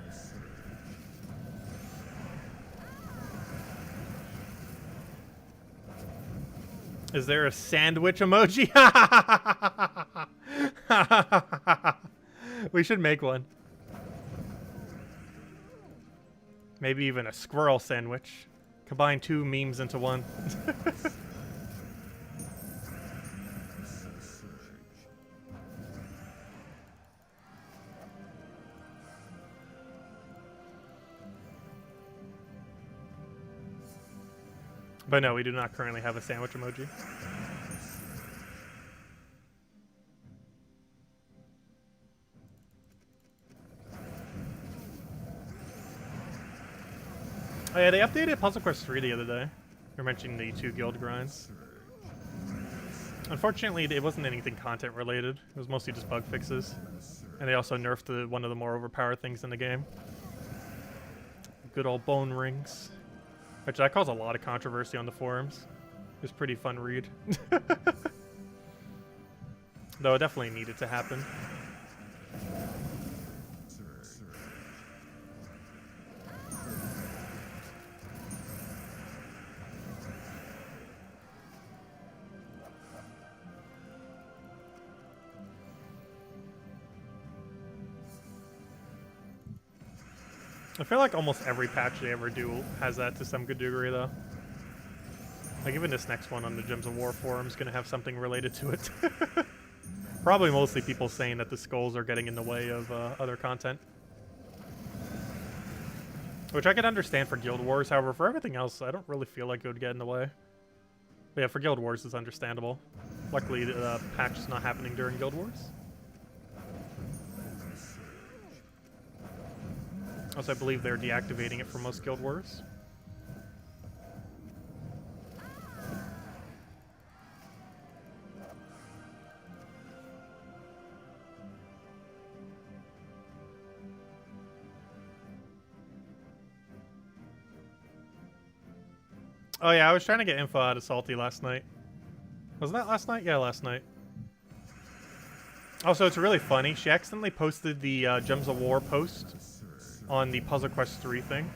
Is there a sandwich emoji? We should make one. Maybe even a squirrel sandwich. Combine 2 memes into one. But no, we do not currently have a sandwich emoji. Oh yeah, they updated Puzzle Quest 3 the other day. They were mentioning the 2 guild grinds. Unfortunately, it wasn't anything content related. It was mostly just bug fixes. And they also nerfed one of the more overpowered things in the game. Good old bone rings. Which that caused a lot of controversy on the forums. It was a pretty fun read. Though it definitely needed to happen. I feel like almost every patch they ever do has that to some good degree, though. Like, even this next one on the Gems of War forum is going to have something related to it. Probably mostly people saying that the skulls are getting in the way of other content. Which I can understand for Guild Wars, however, for everything else, I don't really feel like it would get in the way. But yeah, for Guild Wars, it's understandable. Luckily, the patch is not happening during Guild Wars. Also, I believe they're deactivating it for most Guild Wars. Oh yeah, I was trying to get info out of Salty last night. Wasn't that last night? Yeah, last night. Also, it's really funny. She accidentally posted the Gems of War post on the Puzzle Quest 3 thing.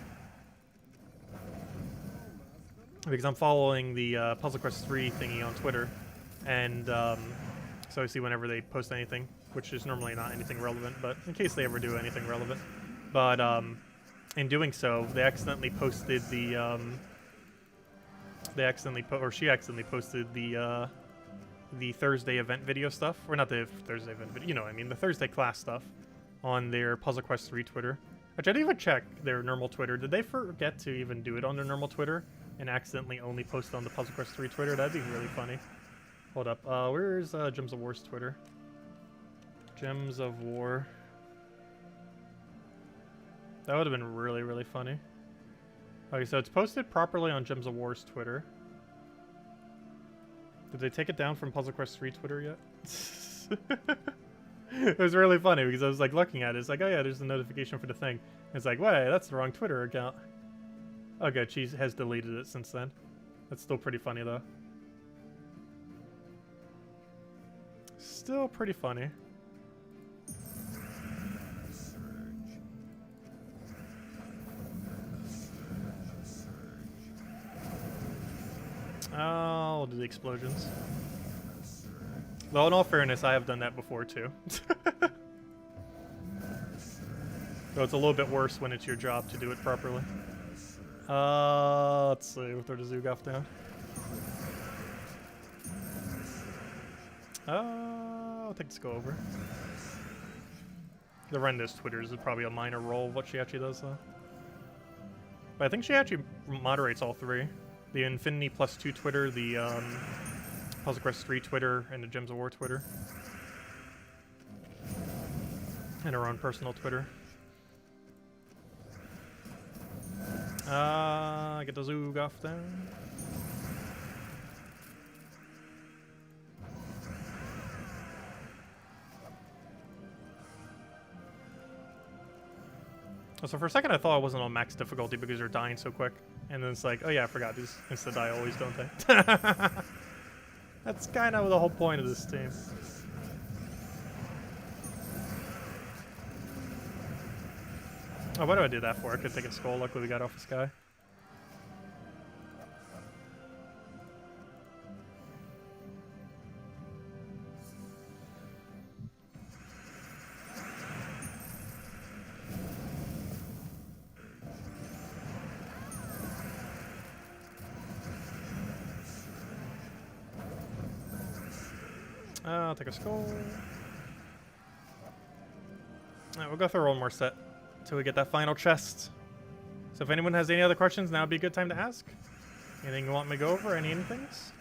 Because I'm following the Puzzle Quest 3 thingy on Twitter. And so I see whenever they post anything, which is normally not anything relevant, but in case they ever do anything relevant. But in doing so, they accidentally posted the... she accidentally posted the the Thursday event video stuff, or not the Thursday event video, you know what I mean, the Thursday class stuff on their Puzzle Quest 3 Twitter. Which I didn't even check their normal Twitter. Did they forget to even do it on their normal Twitter and accidentally only post on the Puzzle Quest 3 Twitter? That'd be really funny. Hold up. Where's Gems of War's Twitter? Gems of War. That would have been really, really funny. Okay, so it's posted properly on Gems of War's Twitter. Did they take it down from Puzzle Quest 3 Twitter yet? It was really funny because I was like looking at it. It's like, oh yeah, there's a notification for the thing. It's like, wait, that's the wrong Twitter account. Okay, she has deleted it since then. That's still pretty funny though. Still pretty funny. Oh, we'll do the explosions. Though in all fairness, I have done that before too. So it's a little bit worse when it's your job to do it properly. Let's see, we'll throw the Zugaf down. I'll take this go over. The rednaZ Twitters is probably a minor role of what she actually does though. But I think she actually moderates all three. The Infinity +2 Twitter, the Puzzle Quest 3 Twitter, and the Gems of War Twitter. And her own personal Twitter. Get the Zugaf down. So for a second I thought I wasn't on max difficulty because they're dying so quick. And then it's like, oh yeah, I forgot, these insta-die always, don't they? That's kind of the whole point of this team. Oh, what do I do that for? I could take a skull. Luckily we got off the sky. I'll take a skull. Alright, we'll go through one more set until we get that final chest. So if anyone has any other questions, now would be a good time to ask. Anything you want me to go over? Any things?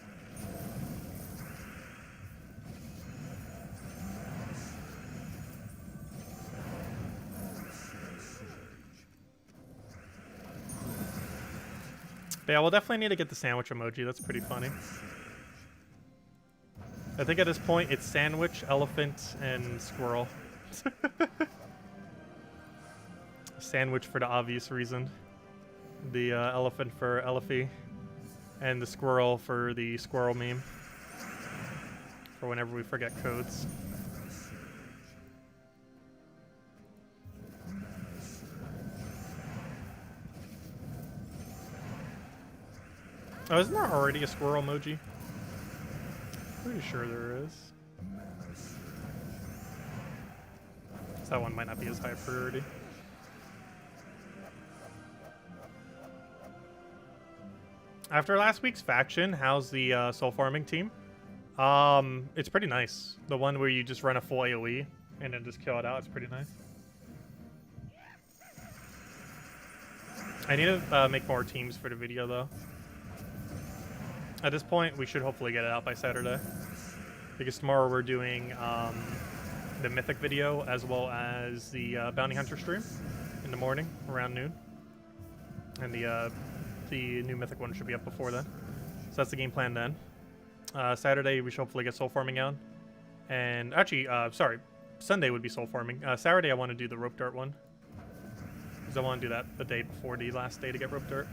But yeah, we'll definitely need to get the sandwich emoji. That's pretty funny. I think at this point it's sandwich, elephant, and squirrel. Sandwich for the obvious reason. The elephant for Elephie. And the squirrel for the squirrel meme. For whenever we forget codes. Oh, isn't there already a squirrel emoji? Pretty sure there is. So that one might not be as high priority. After last week's faction, how's the soul farming team? It's pretty nice. The one where you just run a full AoE and then just kill it out, it's pretty nice. I need to make more teams for the video though. At this point, we should hopefully get it out by Saturday. Because tomorrow we're doing the Mythic video as well as the Bounty Hunter stream in the morning around noon. And the new Mythic one should be up before then. So that's the game plan then. Saturday we should hopefully get soul farming out. And actually, sorry, Sunday would be soul farming. Saturday I want to do the rope dart one. Because I want to do that the day before the last day to get rope dart.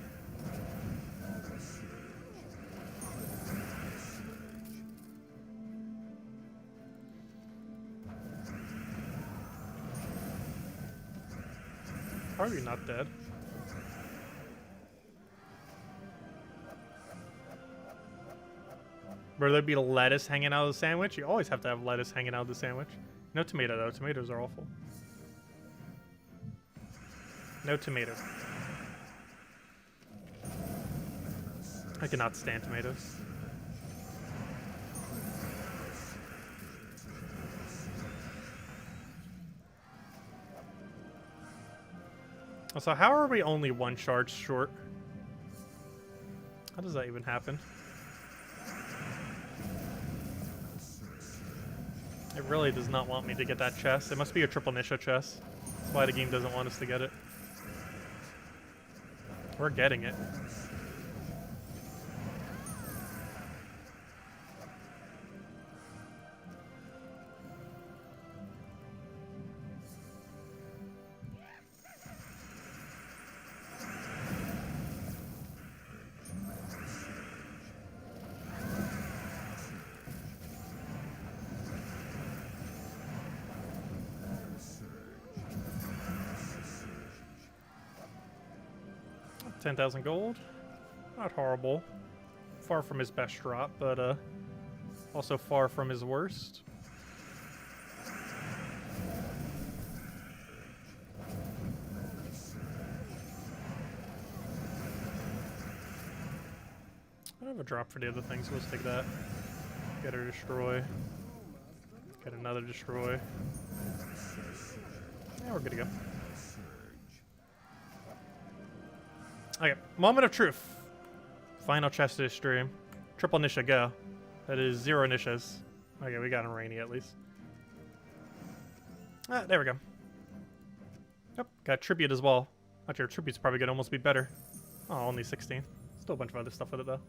How are you not dead? Will there be lettuce hanging out of the sandwich? You always have to have lettuce hanging out of the sandwich. No tomato though. Tomatoes are awful. No tomato. I cannot stand tomatoes. So how are we only 1 charge short? How does that even happen? It really does not want me to get that chest. It must be a triple Nisha chest. That's why the game doesn't want us to get it. We're getting it. $10,000 gold. Not horrible. Far from his best drop, but also far from his worst. I have a drop for the other things, so let's take that. Get her destroy. Get another destroy. Yeah, we're good to go. Okay, moment of truth. Final chest of this stream. Triple Nisha go. That is 0 Nishas. Okay, we got him rainy at least. Ah, there we go. Yep, got tribute as well. Actually, our tribute's probably gonna almost be better. Oh, only 16. Still a bunch of other stuff with it though.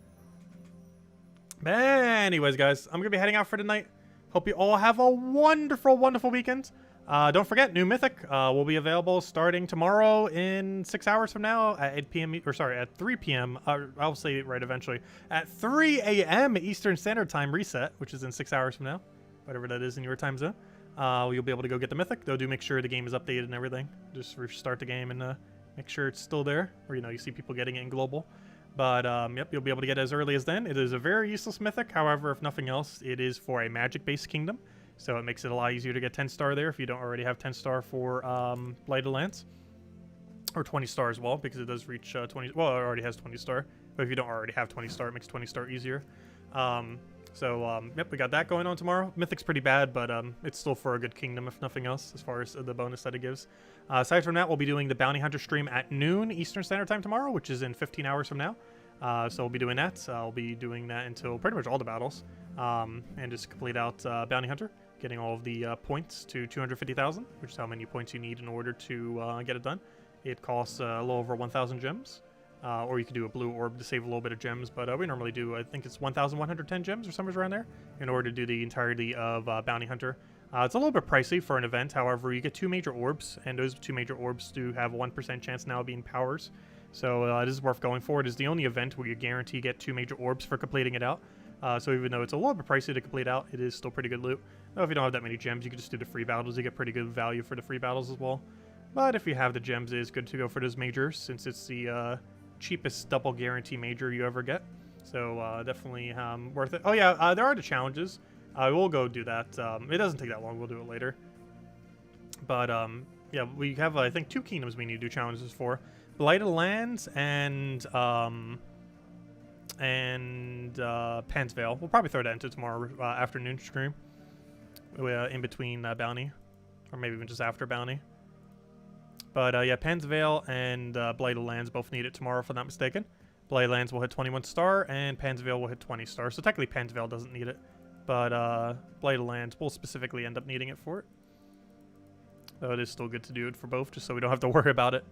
But anyways, guys, I'm gonna be heading out for tonight. Hope you all have a wonderful, wonderful weekend. Don't forget, new Mythic will be available starting tomorrow in 6 hours from now at 8 p.m. or sorry, at 3 p.m. I'll say it right eventually. At 3 a.m. Eastern Standard Time reset, which is in 6 hours from now, whatever that is in your time zone. You'll be able to go get the Mythic. Though do make sure the game is updated and everything. Just restart the game and make sure it's still there, or you see people getting it in global. But yep, you'll be able to get it as early as then. It is a very useless Mythic. However, if nothing else, it is for a magic-based kingdom. So it makes it a lot easier to get 10-star there if you don't already have 10-star for Blighted Lands. Or 20-star as well, because it does reach 20... Well, it already has 20-star. But if you don't already have 20-star, it makes 20-star easier. Yep, we got that going on tomorrow. Mythic's pretty bad, but it's still for a good kingdom, if nothing else, as far as the bonus that it gives. Aside from that, we'll be doing the Bounty Hunter stream at noon Eastern Standard Time tomorrow, which is in 15 hours from now. So we'll be doing that. I'll be doing that until pretty much all the battles. And just complete out Bounty Hunter, getting all of the points to 250,000, which is how many points you need in order to get it done. It costs a little over 1,000 gems. Or you could do a blue orb to save a little bit of gems, but we normally do, I think it's 1,110 gems or somewhere around there in order to do the entirety of Bounty Hunter. It's a little bit pricey for an event, however, you get 2 major orbs, and those 2 major orbs do have 1% chance now of being powers. So this is worth going for. It is the only event where you guarantee get 2 major orbs for completing it out. So even though it's a little bit pricey to complete out, it is still pretty good loot. Now, if you don't have that many gems, you can just do the free battles. You get pretty good value for the free battles as well. But if you have the gems, it is good to go for those majors, since it's the cheapest double guarantee major you ever get. So definitely worth it. Oh yeah, there are the challenges. We'll go do that. It doesn't take that long. We'll do it later. But yeah, we have I think 2 kingdoms we need to do challenges for: Blighted Lands and Pansvale. We'll probably throw that into tomorrow afternoon stream, in between Bounty, or maybe even just after Bounty. But yeah, Pansvale and Blighted Lands both need it tomorrow, if I'm not mistaken. Blighted Lands will hit 21 star, and Pansvale will hit 20 star. So technically Pansvale doesn't need it, but Blighted Lands will specifically end up needing it for it. Though it is still good to do it for both, just so we don't have to worry about it.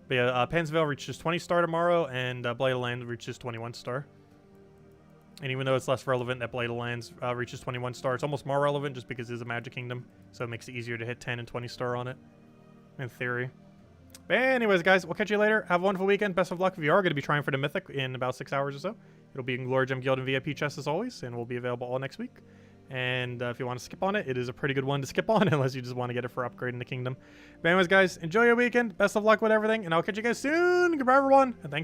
But yeah, Pansvale reaches 20 star tomorrow, and Blighted Lands reaches 21 star. And even though it's less relevant that Blighted Lands reaches 21 star, it's almost more relevant just because it is a Magic Kingdom, so it makes it easier to hit 10 and 20 star on it. In theory. But anyways, guys, we'll catch you later. Have a wonderful weekend. Best of luck if you are going to be trying for the Mythic in about 6 hours or so. It'll be in Glory Gem Guild and VIP chests as always, and will be available all next week. And if you want to skip on it, it is a pretty good one to skip on, unless you just want to get it for upgrading the kingdom. But anyways, guys, enjoy your weekend. Best of luck with everything, and I'll catch you guys soon. Goodbye, everyone, and thanks for